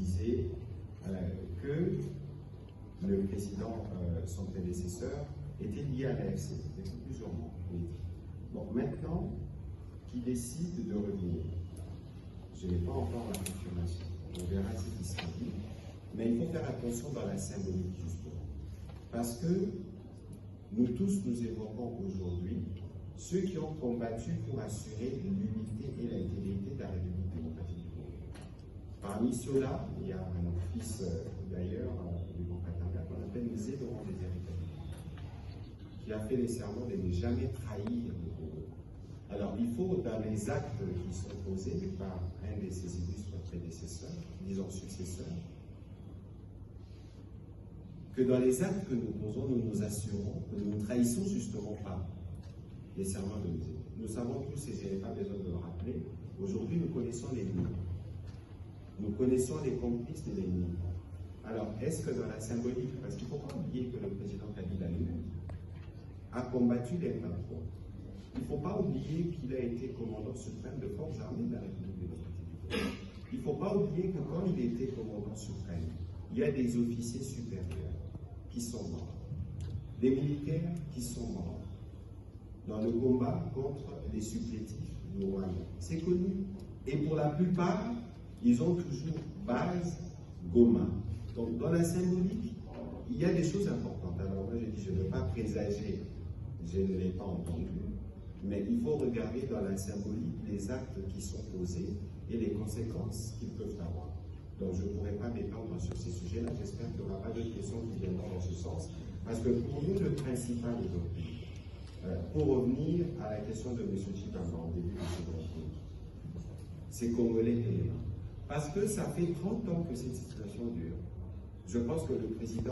disait que le président, son prédécesseur, était lié à l'AFC, depuis plusieurs mois. Bon, maintenant qu'il décide de revenir, je n'ai pas encore la confirmation, on verra ce qui sera dit, mais il faut faire attention dans la symbolique justement, parce que nous tous nous évoquons aujourd'hui ceux qui ont combattu pour assurer l'unité et l'intégrité de la République démocratique du Congo. Parmi ceux-là, il y a un fils d'ailleurs du Grand Katanga qu'on appelle Musée de Rwanda, qui a fait les serments de ne jamais trahir le Congo. Alors il faut, dans les actes qui sont posés par un de ses illustres prédécesseurs, disons successeurs, que dans les actes que nous posons, nous nous assurons que nous ne trahissons justement pas les serments de Musée. Nous savons tous, et je n'ai pas besoin de le rappeler, aujourd'hui nous connaissons l'ennemi. Nous connaissons les complices de l'ennemi. Alors, est-ce que dans la symbolique, parce qu'il ne faut pas oublier que le président Kabila lui-même a combattu les patrons. Il ne faut pas oublier qu'il a été commandant suprême de forces armées de la République démocratique du Congo. Il ne faut pas oublier que quand il était commandant suprême, il y a des officiers supérieurs qui sont morts, des militaires qui sont morts dans le combat contre les supplétifs du Rwanda. C'est connu. Et pour la plupart, ils ont toujours base Goma. Donc dans la symbolique, il y a des choses importantes. Alors moi je dis, je ne veux pas présager, je ne l'ai pas entendu, mais il faut regarder dans la symbolique les actes qui sont posés et les conséquences qu'ils peuvent avoir. Donc je ne pourrais pas m'étendre sur ces sujets-là. J'espère qu'il n'y aura pas d'autres questions qui viendront dans ce sens. Parce que pour nous, le principal aujourd'hui, pour revenir à la question de M. Chibamba au début de ce dossier, c'est Congolais éléments. Parce que ça fait 30 ans que cette situation dure. Je pense que le président